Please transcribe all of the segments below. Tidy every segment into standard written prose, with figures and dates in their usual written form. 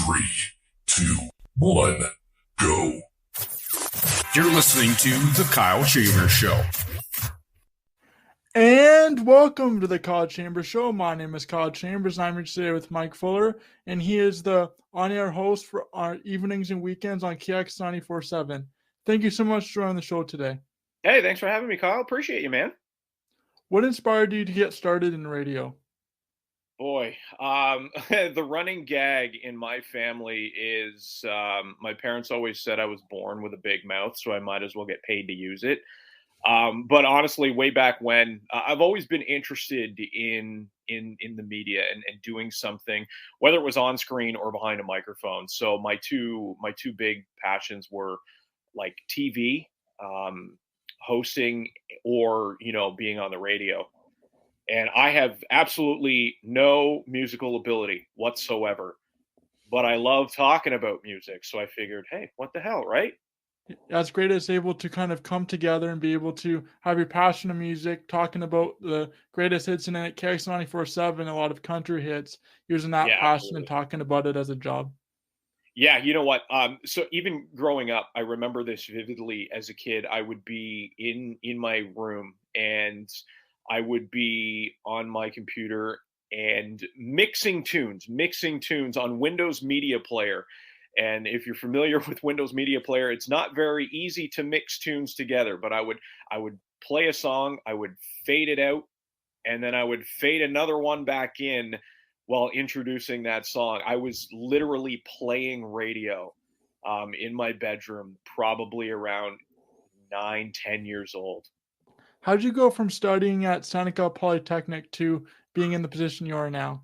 3, 2, 1, go. You're listening to The Kyle Chambers Show. And welcome to the Kyle Chambers Show. My name is Kyle Chambers, and I'm here today with Mike Fuller, and he is the on-air host for our evenings and weekends on KX 94.7. Thank you so much for joining the show today. Hey, thanks for having me, Kyle. Appreciate you, man. What inspired you to get started in radio? Boy, the running gag in my family is my parents always said I was born with a big mouth, so I might as well get paid to use it. But honestly, way back when, I've always been interested in the media and doing something, whether it was on screen or behind a microphone. So my two big passions were like TV, hosting, or being on the radio. And I have absolutely no musical ability whatsoever, but I love talking about music. So I figured, hey, what the hell, right? That's great. It's able to kind of come together and be able to have your passion of music, talking about the greatest hits, and then at KX 94.7, a lot of country hits, using that passion Absolutely. and talking about it as a job. Yeah, you know what? So even growing up, I remember this vividly as a kid. I would be in my room and I would be on my computer and mixing tunes on Windows Media Player. And if you're familiar with Windows Media Player, it's not very easy to mix tunes together, but I would play a song, I would fade it out, and then I would fade another one back in while introducing that song. I was literally playing radio in my bedroom, probably around 9-10 years old. How did you go from studying at Seneca Polytechnic to being in the position you are now?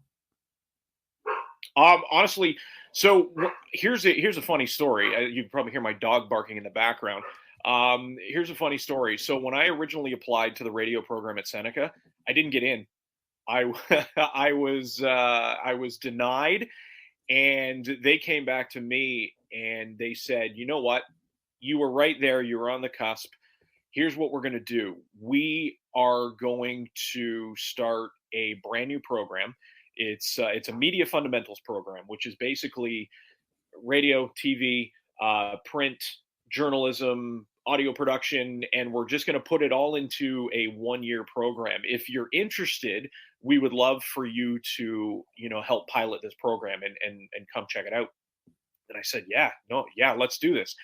Honestly, so here's a funny story. You can probably hear my dog barking in the background. Here's a funny story. So when I originally applied to the radio program at Seneca, I didn't get in. I was denied, and they came back to me and they said, you know what? You were right there. You were on the cusp. Here's what we're going to do. We are going to start a brand new program. It's a media fundamentals program, which is basically radio, TV, print, journalism, audio production, and we're just going to put it all into a 1-year program. If you're interested, we would love for you to, help pilot this program and come check it out. And I said, yeah, let's do this.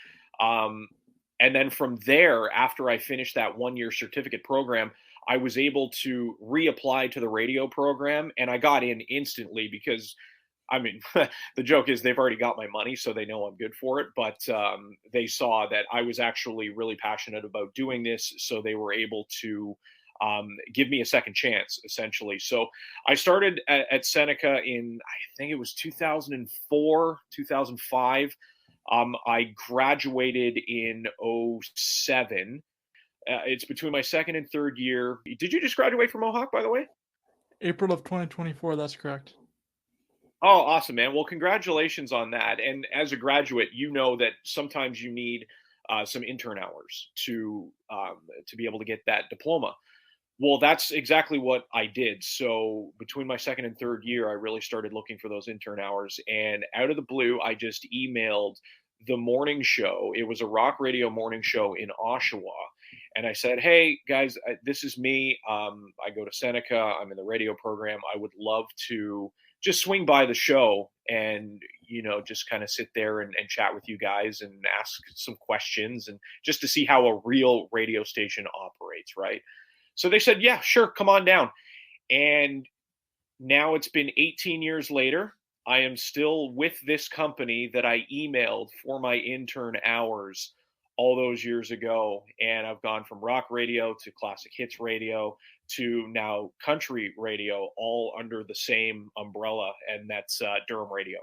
And then from there, after I finished that 1-year certificate program, I was able to reapply to the radio program, and I got in instantly because, the joke is they've already got my money, so they know I'm good for it. But they saw that I was actually really passionate about doing this, so they were able to give me a second chance, essentially. So I started at Seneca in, I think it was 2004, 2005. I graduated in 2007. It's between my second and third year. Did you just graduate from Mohawk, by the way? April of 2024, that's correct. Oh, awesome, man. Well, congratulations on that. And as a graduate, you know that sometimes you need some intern hours to be able to get that diploma. Well, that's exactly what I did. So between my second and third year, I really started looking for those intern hours. And out of the blue, I just emailed the morning show. It was a rock radio morning show in Oshawa. And I said, hey, guys, this is me. I go to Seneca. I'm in the radio program. I would love to just swing by the show and, just kind of sit there and chat with you guys and ask some questions and just to see how a real radio station operates, right? So they said, yeah, sure, come on down. And now it's been 18 years later. I am still with this company that I emailed for my intern hours all those years ago. And I've gone from rock radio to classic hits radio to now country radio, all under the same umbrella. And that's Durham Radio.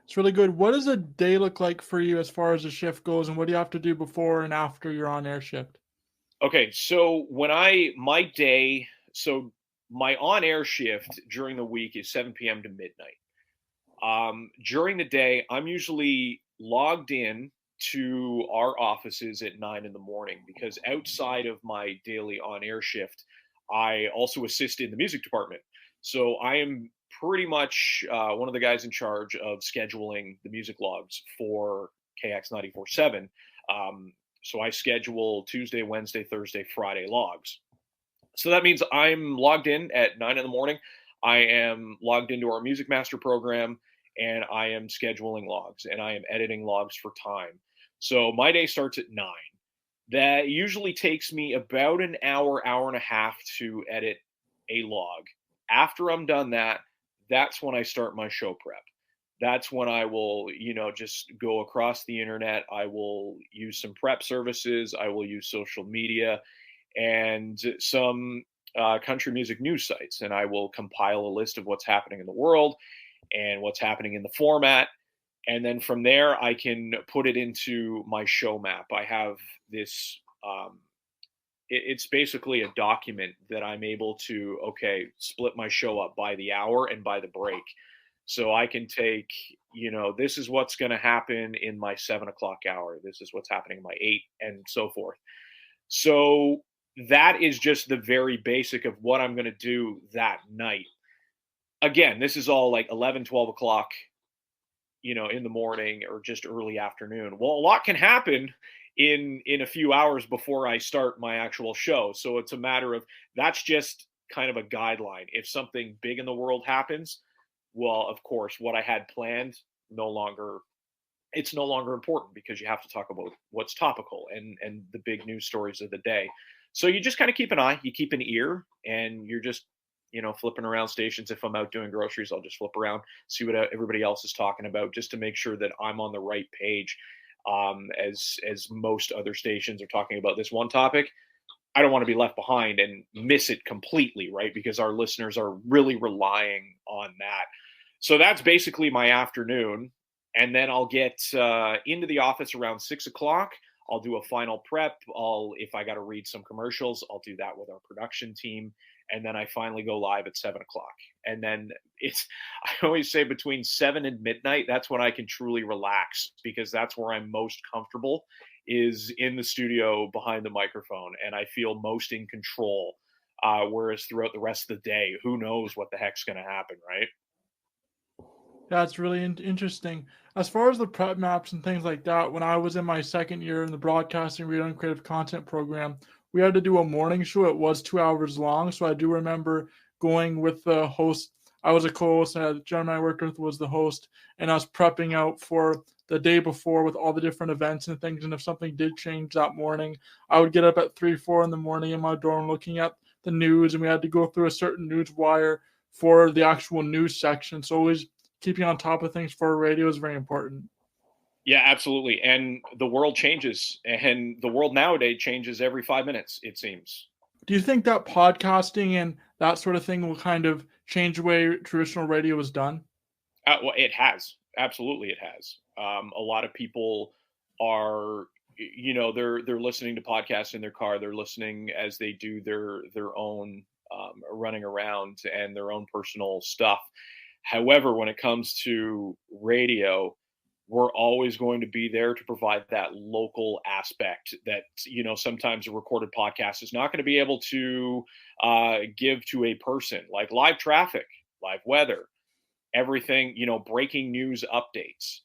It's really good. What does a day look like for you as far as the shift goes, and what do you have to do before and after your on-air shift? Okay, so my on-air shift during the week is 7 p.m. to midnight. During the day, I'm usually logged in to our offices at 9 in the morning because outside of my daily on-air shift, I also assist in the music department. So I am pretty much one of the guys in charge of scheduling the music logs for KX 94.7. So I schedule Tuesday, Wednesday, Thursday, Friday logs. So that means I'm logged in at 9 in the morning. I am logged into our Music Master program, and I am scheduling logs, and I am editing logs for time. So my day starts at 9. That usually takes me about an hour, hour and a half to edit a log. After I'm done that, that's when I start my show prep. That's when I will, just go across the internet. I will use some prep services. I will use social media and some country music news sites. And I will compile a list of what's happening in the world and what's happening in the format. And then from there, I can put it into my show map. I have this, it's basically a document that I'm able to, split my show up by the hour and by the break. So I can take, this is what's going to happen in my 7 o'clock hour. This is what's happening in my 8 and so forth. So that is just the very basic of what I'm going to do that night. Again, this is all like 11, 12 o'clock, in the morning or just early afternoon. Well, a lot can happen in a few hours before I start my actual show. So it's a matter of, that's just kind of a guideline. If something big in the world happens, well, of course, what I had planned it's no longer important, because you have to talk about what's topical and the big news stories of the day. So you just kind of keep an eye, you keep an ear, and you're just, flipping around stations. If I'm out doing groceries, I'll just flip around, see what everybody else is talking about, just to make sure that I'm on the right page. As most other stations are talking about this one topic, I don't want to be left behind and miss it completely, right? Because our listeners are really relying on that. So that's basically my afternoon. And then I'll get into the office around 6 o'clock. I'll do a final prep. If I got to read some commercials, I'll do that with our production team. And then I finally go live at 7 o'clock. And then I always say between 7 and midnight, that's when I can truly relax, because that's where I'm most comfortable, is in the studio behind the microphone. And I feel most in control. Whereas throughout the rest of the day, who knows what the heck's going to happen, right? That's really interesting. As far as the prep maps and things like that, when I was in my second year in the Broadcasting, Radio, and Creative Content program, we had to do a morning show. It was 2 hours long. So I do remember going with the host. I was a co-host, and the gentleman I worked with was the host, and I was prepping out for the day before with all the different events and things. And if something did change that morning, I would get up at 3, 4 in the morning in my dorm looking at the news, and we had to go through a certain news wire for the actual news section. So always keeping on top of things for radio is very important. Yeah, absolutely. And the world changes, and the world nowadays changes every 5 minutes, it seems. Do you think that podcasting and that sort of thing will kind of change the way traditional radio is done? Well, it has. Absolutely, it has. A lot of people are, they're listening to podcasts in their car. They're listening as they do their own running around and their own personal stuff. However, when it comes to radio, we're always going to be there to provide that local aspect that, sometimes a recorded podcast is not going to be able to give to a person, like live traffic, live weather, everything, breaking news updates.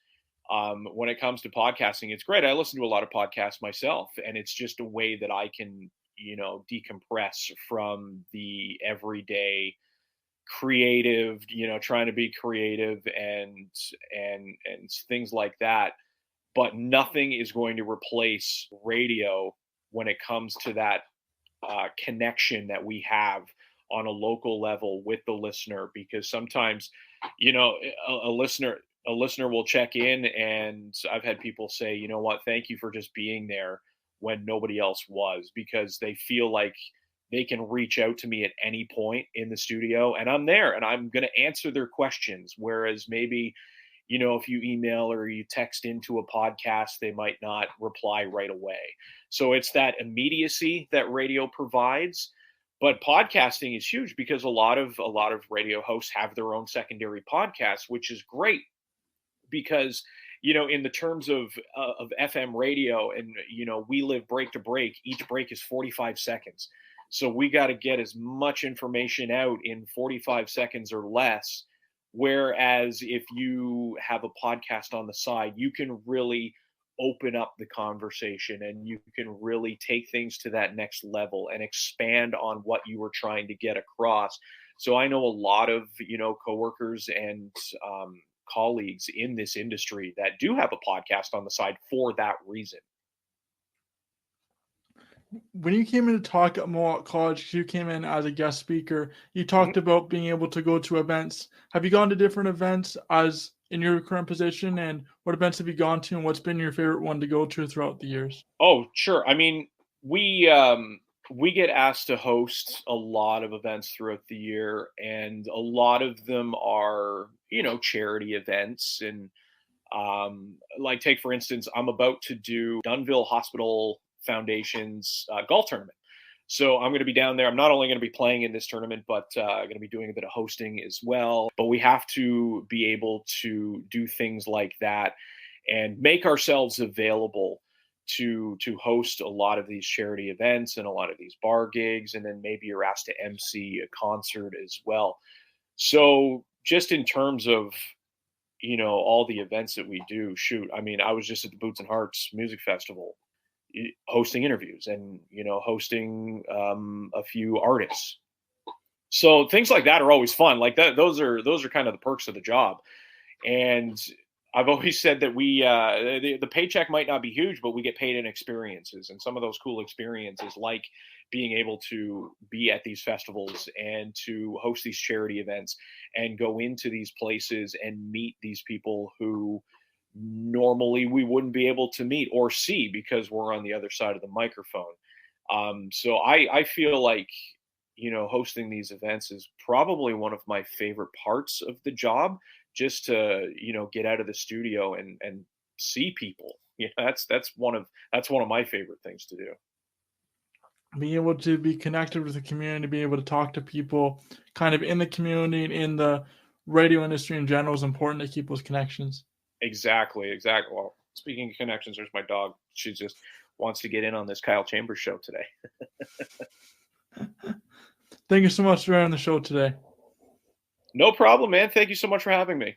When it comes to podcasting, it's great. I listen to a lot of podcasts myself, and it's just a way that I can, decompress from the everyday creative, trying to be creative and things like that. But nothing is going to replace radio when it comes to that connection that we have on a local level with the listener, because sometimes, a listener will check in, and I've had people say, you know what, thank you for just being there when nobody else was, because they feel like they can reach out to me at any point in the studio, and I'm there and I'm going to answer their questions. Whereas maybe, if you email or you text into a podcast, they might not reply right away. So it's that immediacy that radio provides. But podcasting is huge, because a lot of radio hosts have their own secondary podcasts, which is great, because in the terms of FM radio, and we live break to break. Each break is 45 seconds. So we got to get as much information out in 45 seconds or less Whereas if you have a podcast on the side, you can really open up the conversation and you can really take things to that next level and expand on what you were trying to get across. So I know a lot of, coworkers and colleagues in this industry that do have a podcast on the side for that reason. When you came in to talk at Mohawk College, you came in as a guest speaker. You talked about being able to go to events. Have you gone to different events as in your current position, and what events have you gone to, and what's been your favorite one to go to throughout the years? Oh, sure. I mean, we get asked to host a lot of events throughout the year, and a lot of them are, charity events. And like, take for instance, I'm about to do Dunville Hospital Foundation's golf tournament. So I'm going to be down there. I'm not only going to be playing in this tournament, but going to be doing a bit of hosting as well. But we have to be able to do things like that and make ourselves available to host a lot of these charity events and a lot of these bar gigs. And then maybe you're asked to MC a concert as well. So just in terms of, all the events that we do, shoot, I mean, I was just at the Boots and Hearts Music Festival hosting interviews and hosting a few artists. So things like that are always fun. Like that, those are kind of the perks of the job. And I've always said that we the paycheck might not be huge, but we get paid in experiences, and some of those cool experiences, like being able to be at these festivals and to host these charity events and go into these places and meet these people who normally we wouldn't be able to meet or see because we're on the other side of the microphone. So I feel like, hosting these events is probably one of my favorite parts of the job, just to, get out of the studio and see people. That's one of my favorite things to do. Being able to be connected with the community, being able to talk to people kind of in the community and in the radio industry in general is important to keep those connections. Exactly. Well, speaking of connections, there's my dog. She just wants to get in on this Kyle Chambers show today. Thank you so much for being on the show today. No problem, man. Thank you so much for having me.